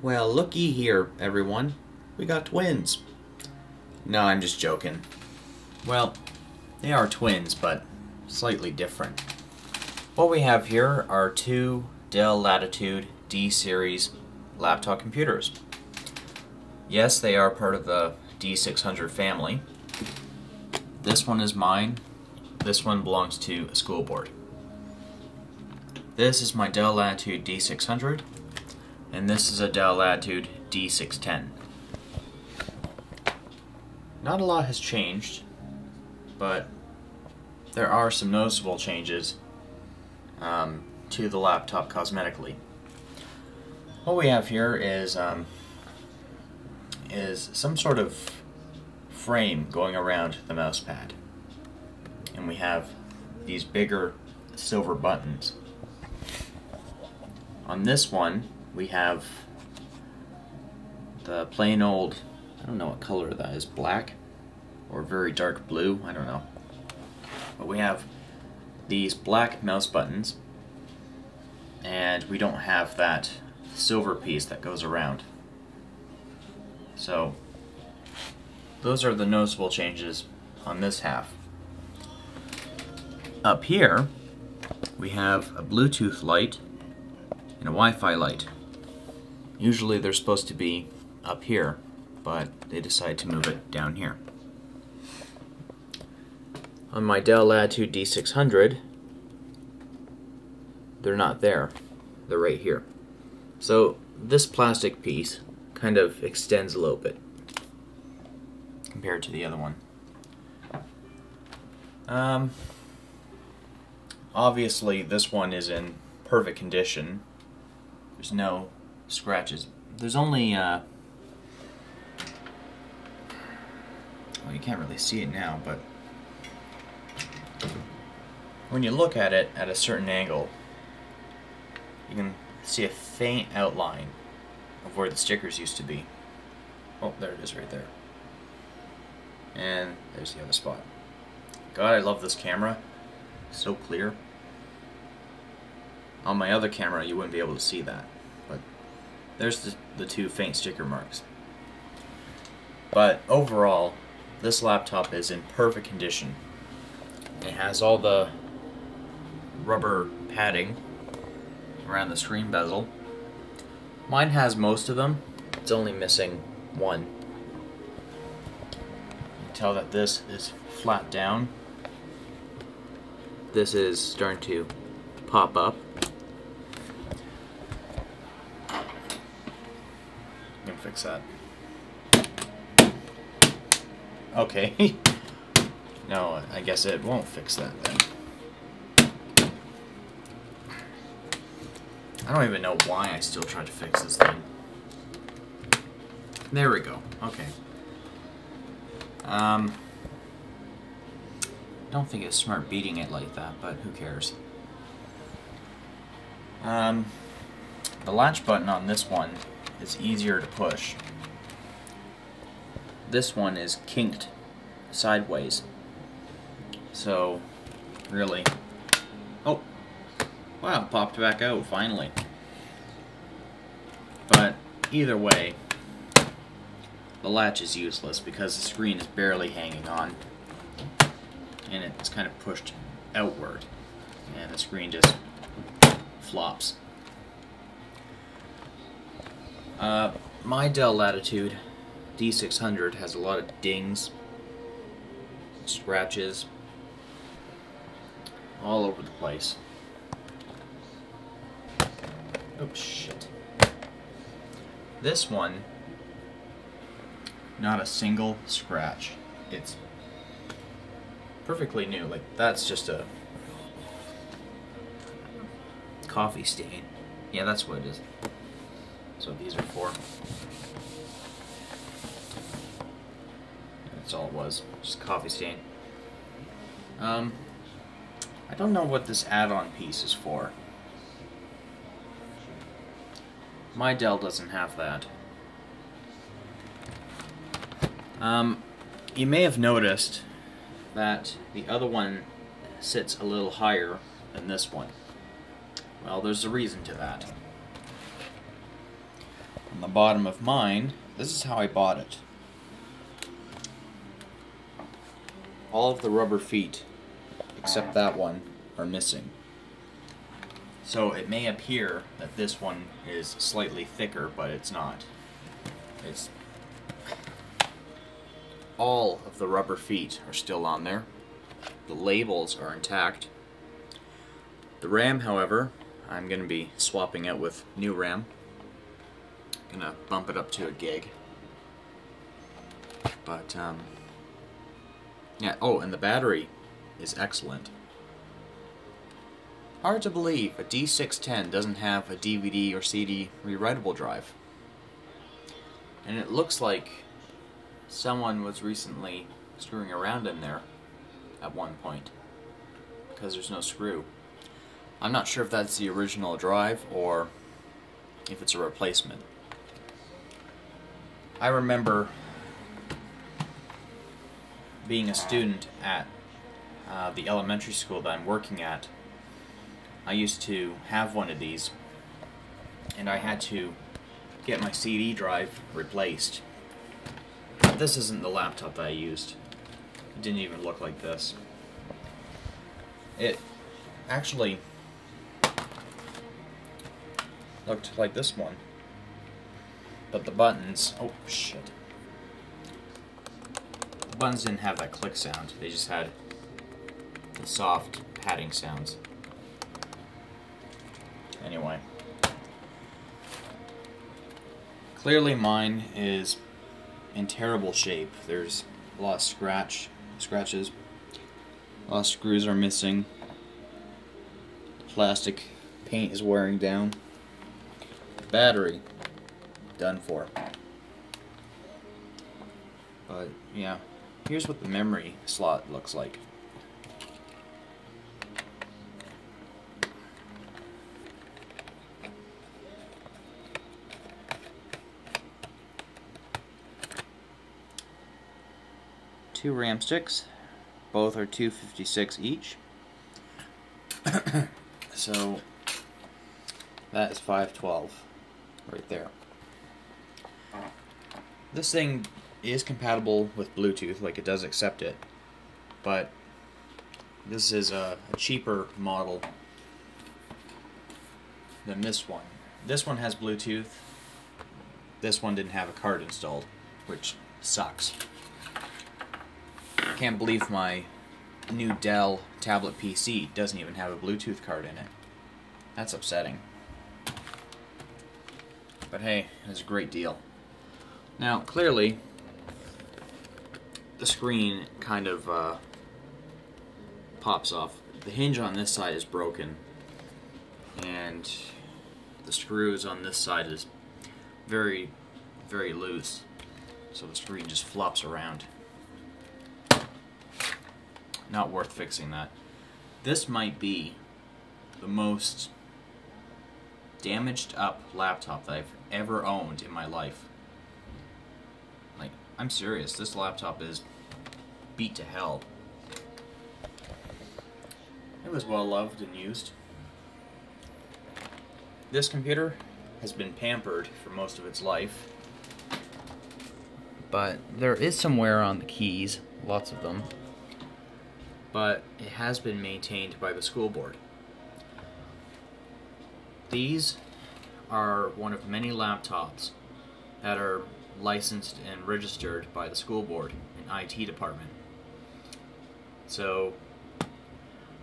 Well, looky here, everyone. We got twins. No, I'm just joking. Well, they are twins, but slightly different. What we have here are two Dell Latitude D-series laptop computers. Yes, they are part of the D600 family. This one is mine. This one belongs to a school board. This is my Dell Latitude D600, and this is a Dell Latitude D610. Not a lot has changed, but there are some noticeable changes to the laptop cosmetically. What we have here is some sort of frame going around the mouse pad, and we have these bigger silver buttons. On this one we have the plain old, I don't know what color that is, black or very dark blue, I don't know, but we have these black mouse buttons, and we don't have that silver piece that goes around. So those are the noticeable changes on this half. Up here we have a Bluetooth light and a Wi-Fi light. Usually they're supposed to be up here, but they decided to move it down here. On my Dell Latitude D600, they're not there. They're right here. So this plastic piece kind of extends a little bit compared to the other one. Obviously this one is in perfect condition. There's no scratches. There's only well, you can't really see it now, but when you look at it at a certain angle, you can see a faint outline of where the stickers used to be. Oh, there it is right there. And there's the other spot. God, I love this camera. It's so clear. On my other camera you wouldn't be able to see that, but there's the two faint sticker marks. But overall, this laptop is in perfect condition. It has all the rubber padding around the screen bezel. Mine has most of them. It's only missing one. You can tell that this is flat down. This is starting to pop up. I'm gonna fix that. Okay. No, I guess it won't fix that then. I don't even know why I still try to fix this thing. There we go. Okay. I don't think it's smart beating it like that, but who cares? The latch button on this one is easier to push. This one is kinked sideways. So, really... Oh! Wow, popped back out, finally. But, either way, the latch is useless because the screen is barely hanging on. And it's kind of pushed outward. And the screen just flops. My Dell Latitude D600 has a lot of dings, scratches, all over the place. Oops, shit. This one, not a single scratch. It's perfectly new. Like, that's just a coffee stain. Yeah, that's what it is. That's what these are for. That's all it was. Just a coffee stain. I don't know what this add-on piece is for. My Dell doesn't have that. You may have noticed that the other one sits a little higher than this one. Well, there's a reason to that. On the bottom of mine, this is how I bought it. All of the rubber feet, except that one, are missing. So it may appear that this one is slightly thicker, but it's not. It's all of the rubber feet are still on there. The labels are intact. The RAM, however, I'm going to be swapping out with new RAM. Going to bump it up to a gig. But, yeah, oh, and the battery is excellent. Hard to believe a D610 doesn't have a DVD or CD rewritable drive. And it looks like someone was recently screwing around in there at one point, because there's no screw. I'm not sure if that's the original drive or if it's a replacement. I remember being a student at the elementary school that I'm working at. I used to have one of these, and I had to get my CD drive replaced. This isn't the laptop that I used. It didn't even look like this. It actually looked like this one, but the buttons, oh shit, the buttons didn't have that click sound. They just had the soft padding sounds. Anyway, clearly mine is in terrible shape. There's a lot of scratches, a lot of screws are missing, plastic paint is wearing down, battery done for. But yeah, here's what the memory slot looks like. Two RAM sticks, both are 256 each. So that is 512 right there. This thing is compatible with Bluetooth, like it does accept it, but this is a cheaper model than this one. This one has Bluetooth. This one didn't have a card installed, which sucks. I can't believe my new Dell tablet PC doesn't even have a Bluetooth card in it. That's upsetting. But hey, it's a great deal. Now, clearly, the screen kind of pops off. The hinge on this side is broken, and the screws on this side is very, very loose, so the screen just flops around. Not worth fixing that. This might be the most damaged up laptop that I've ever owned in my life. Like, I'm serious, this laptop is beat to hell. It was well loved and used. This computer has been pampered for most of its life, but there is some wear on the keys, lots of them. But it has been maintained by the school board. These are one of many laptops that are licensed and registered by the school board and IT department. So,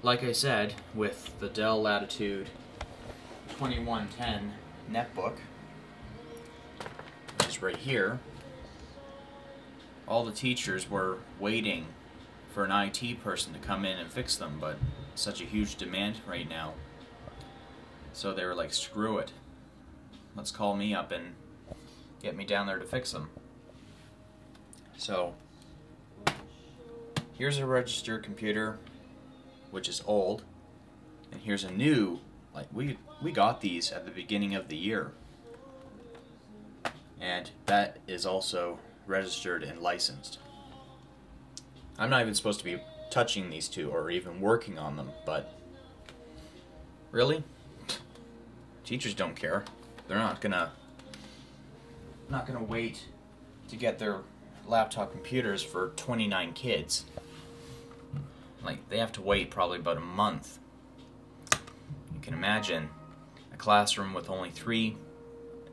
like I said, with the Dell Latitude 2110 netbook, which is right here, all the teachers were waiting for an IT person to come in and fix them, but such a huge demand right now. So they were like, screw it. Let's call me up and get me down there to fix them. So, here's a registered computer, which is old, and here's a new, like, we got these at the beginning of the year. And that is also registered and licensed. I'm not even supposed to be touching these two or even working on them, but really? Teachers don't care. They're not gonna not going to wait to get their laptop computers for 29 kids. Like, they have to wait probably about a month. You can imagine a classroom with only 3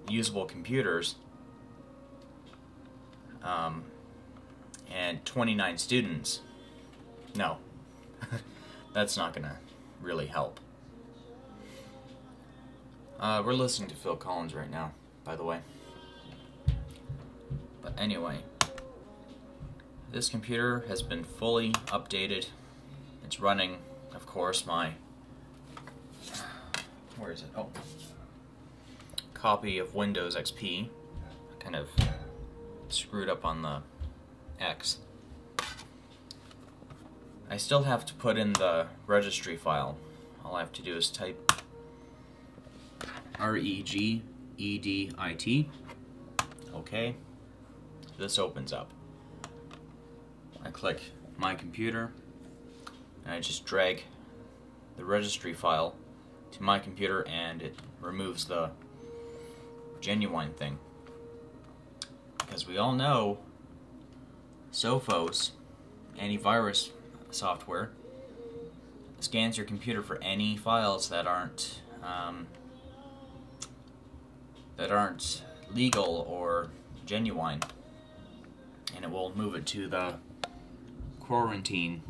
usable computers and 29 students. No, that's not going to really help. We're listening to Phil Collins right now, by the way. But anyway, this computer has been fully updated. It's running, of course, my... Where is it? Oh. Copy of Windows XP. Kind of screwed up on the X. I still have to put in the registry file. All I have to do is type REGEDIT. Okay. This opens up. I click My Computer, and I just drag the registry file to my computer, and it removes the genuine thing. Because we all know Sophos antivirus software scans your computer for any files that aren't legal or genuine, and it will move it to the quarantine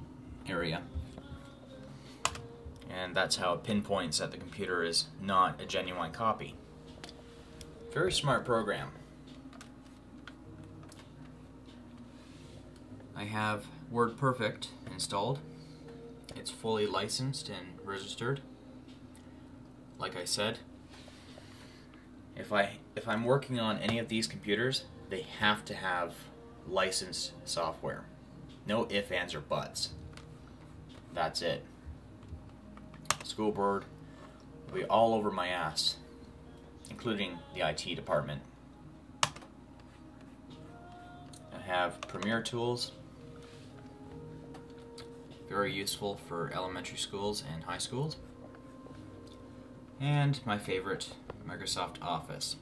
area. And that's how it pinpoints that the computer is not a genuine copy. Very smart program. I have WordPerfect installed. It's fully licensed and registered. Like I said, if I'm working on any of these computers, they have to have licensed software. No ifs, ands, or buts. That's it. School board will be all over my ass, including the IT department. I have Premiere tools, very useful for elementary schools and high schools. And my favorite, Microsoft Office.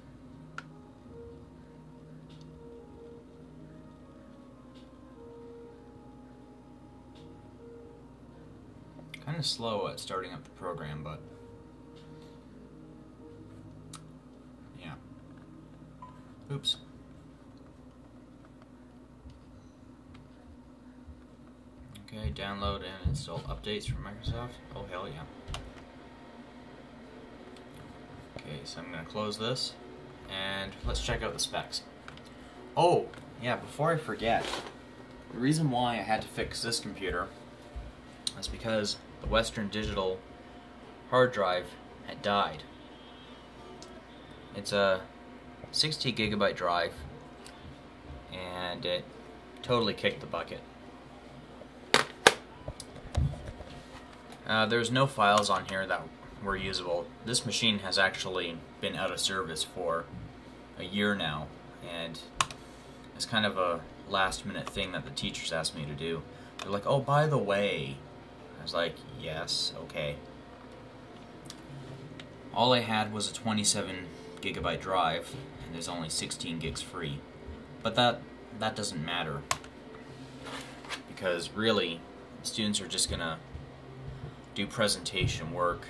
Kind of slow at starting up the program, but yeah. Oops. Okay, download and install updates from Microsoft. Oh, hell yeah. Okay, so I'm going to close this, and let's check out the specs. Oh, yeah, before I forget, the reason why I had to fix this computer is because the Western Digital hard drive had died. It's a 60 gigabyte drive, and it totally kicked the bucket. There's no files on here that were usable. This machine has actually been out of service for a year now, and it's kind of a last minute thing that the teachers asked me to do. They're like, oh, by the way. I was like, yes, okay. All I had was a 27 gigabyte drive, and there's only 16 gigs free. But that doesn't matter, because really, students are just gonna do presentation work,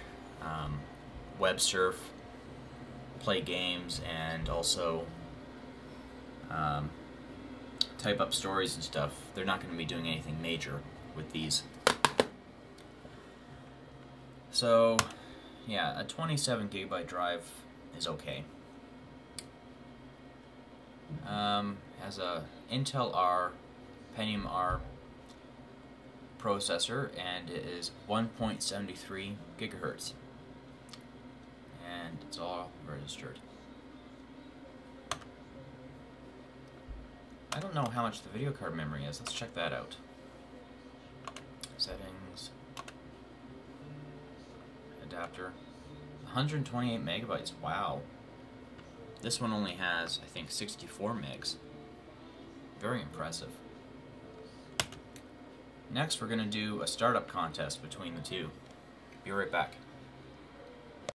web surf, play games, and also type up stories and stuff. They're not going to be doing anything major with these. So, yeah, a 27 gigabyte drive is okay. Has a Intel R, Pentium R processor, and it is 1.73 gigahertz, and it's all registered. I don't know how much the video card memory is. Let's check that out. Settings, adapter, 128 megabytes. Wow. This one only has, I think, 64 megs. Very impressive. Next, we're going to do a startup contest between the two. Be right back.